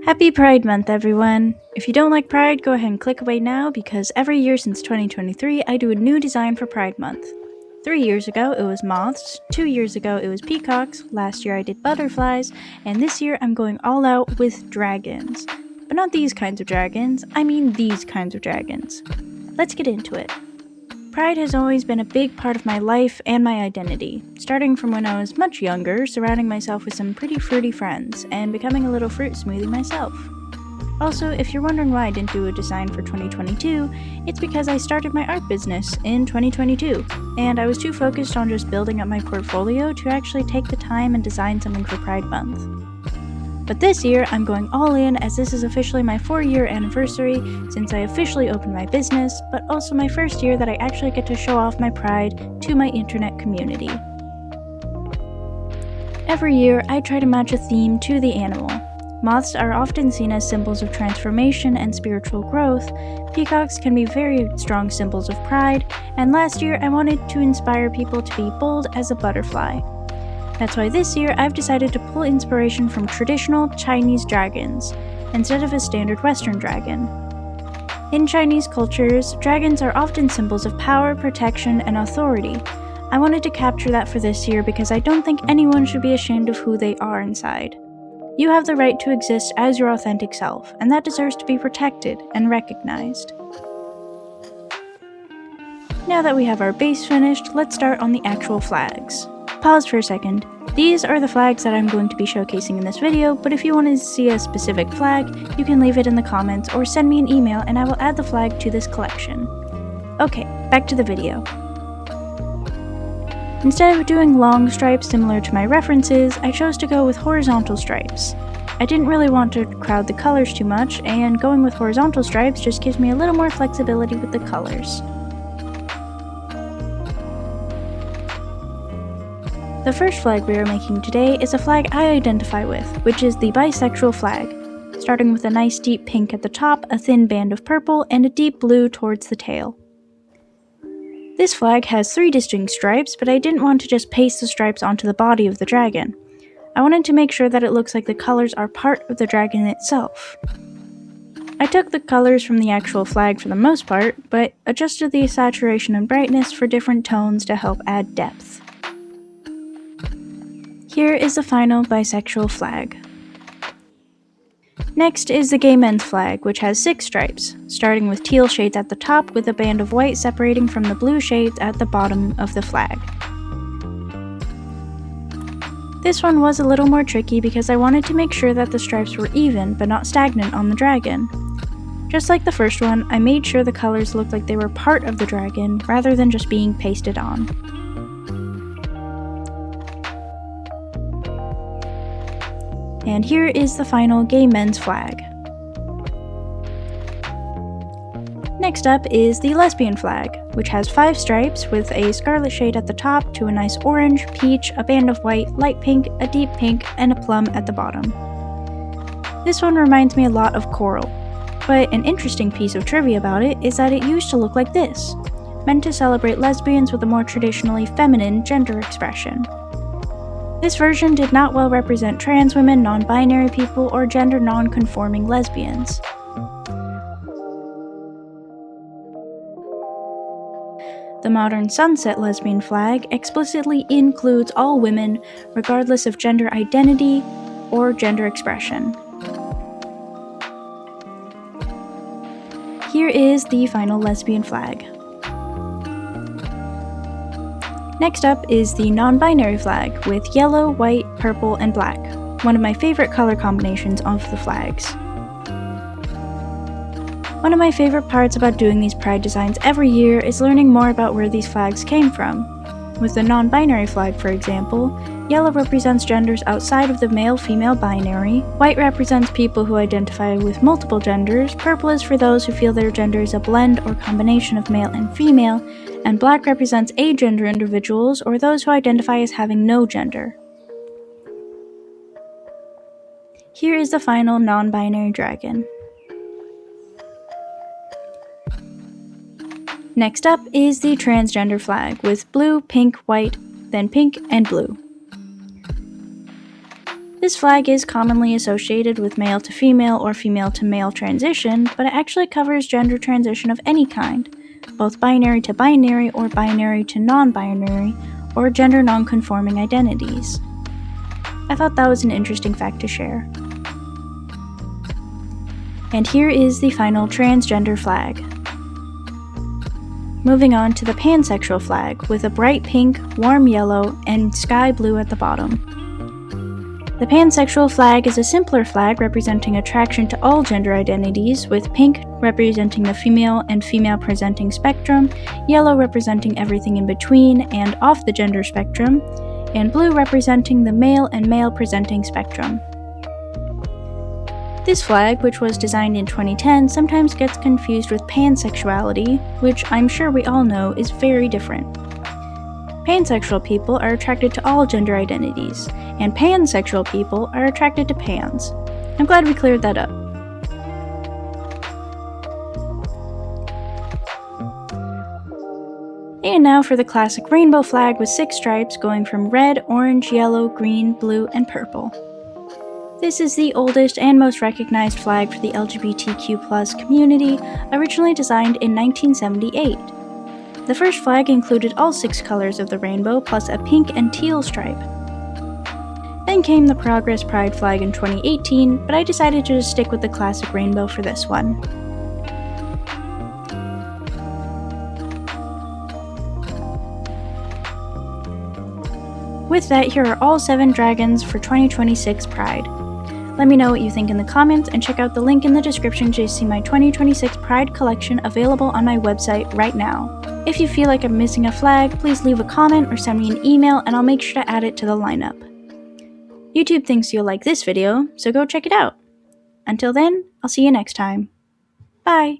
Happy Pride Month, everyone! If you don't like Pride, go ahead and click away now because every year since 2023, I do a new design for Pride Month. 3 years ago, it was moths, 2 years ago, it was peacocks, last year I did butterflies, and this year I'm going all out with dragons. But not these kinds of dragons, I mean these kinds of dragons. Let's get into it. Pride has always been a big part of my life and my identity, starting from when I was much younger, surrounding myself with some pretty fruity friends, and becoming a little fruit smoothie myself. Also, if you're wondering why I didn't do a design for 2022, it's because I started my art business in 2022, and I was too focused on just building up my portfolio to actually take the time and design something for Pride Month. But this year, I'm going all in as this is officially my 4-year anniversary since I officially opened my business, but also my first year that I actually get to show off my pride to my internet community. Every year, I try to match a theme to the animal. Moths are often seen as symbols of transformation and spiritual growth, peacocks can be very strong symbols of pride, and last year I wanted to inspire people to be bold as a butterfly. That's why this year I've decided to pull inspiration from traditional Chinese dragons, instead of a standard Western dragon. In Chinese cultures, dragons are often symbols of power, protection, and authority. I wanted to capture that for this year because I don't think anyone should be ashamed of who they are inside. You have the right to exist as your authentic self, and that deserves to be protected and recognized. Now that we have our base finished, let's start on the actual flags. Pause for a second. These are the flags that I'm going to be showcasing in this video, but if you want to see a specific flag, you can leave it in the comments or send me an email and I will add the flag to this collection. Okay, back to the video. Instead of doing long stripes similar to my references, I chose to go with horizontal stripes. I didn't really want to crowd the colors too much, and going with horizontal stripes just gives me a little more flexibility with the colors. The first flag we are making today is a flag I identify with, which is the bisexual flag, starting with a nice deep pink at the top, a thin band of purple, and a deep blue towards the tail. This flag has 3 distinct stripes, but I didn't want to just paste the stripes onto the body of the dragon. I wanted to make sure that it looks like the colors are part of the dragon itself. I took the colors from the actual flag for the most part, but adjusted the saturation and brightness for different tones to help add depth. Here is the final bisexual flag. Next is the gay men's flag, which has 6 stripes, starting with teal shades at the top with a band of white separating from the blue shades at the bottom of the flag. This one was a little more tricky because I wanted to make sure that the stripes were even but not stagnant on the dragon. Just like the first one, I made sure the colors looked like they were part of the dragon rather than just being pasted on. And here is the final gay men's flag. Next up is the lesbian flag, which has 5 stripes with a scarlet shade at the top to a nice orange, peach, a band of white, light pink, a deep pink, and a plum at the bottom. This one reminds me a lot of coral, but an interesting piece of trivia about it is that it used to look like this, meant to celebrate lesbians with a more traditionally feminine gender expression. This version did not well represent trans women, non-binary people, or gender non-conforming lesbians. The modern sunset lesbian flag explicitly includes all women, regardless of gender identity or gender expression. Here is the final lesbian flag. Next up is the non-binary flag with yellow, white, purple, and black, one of my favorite color combinations of the flags. One of my favorite parts about doing these pride designs every year is learning more about where these flags came from. With the non-binary flag, for example, yellow represents genders outside of the male-female binary, white represents people who identify with multiple genders, purple is for those who feel their gender is a blend or combination of male and female, and black represents agender individuals or those who identify as having no gender. Here is the final non-binary dragon. Next up is the transgender flag with blue, pink, white, then pink, and blue. This flag is commonly associated with male to female or female to male transition, but it actually covers gender transition of any kind, both binary to binary or binary to non-binary, or gender non-conforming identities. I thought that was an interesting fact to share. And here is the final transgender flag. Moving on to the pansexual flag, with a bright pink, warm yellow, and sky blue at the bottom. The pansexual flag is a simpler flag representing attraction to all gender identities, with pink representing the female and female presenting spectrum, yellow representing everything in between and off the gender spectrum, and blue representing the male and male presenting spectrum. This flag, which was designed in 2010, sometimes gets confused with pansexuality, which I'm sure we all know is very different. Pansexual people are attracted to all gender identities, and pansexual people are attracted to pans. I'm glad we cleared that up. And now for the classic rainbow flag with 6 stripes going from red, orange, yellow, green, blue, and purple. This is the oldest and most recognized flag for the LGBTQ+ community, originally designed in 1978. The first flag included all 6 colors of the rainbow plus a pink and teal stripe. Then came the Progress Pride flag in 2018, but I decided to just stick with the classic rainbow for this one. With that, here are all 7 dragons for 2026 Pride. Let me know what you think in the comments, and check out the link in the description to see my 2026 Pride collection available on my website right now. If you feel like I'm missing a flag, please leave a comment or send me an email and I'll make sure to add it to the lineup. YouTube thinks you'll like this video, so go check it out. Until then, I'll see you next time. Bye!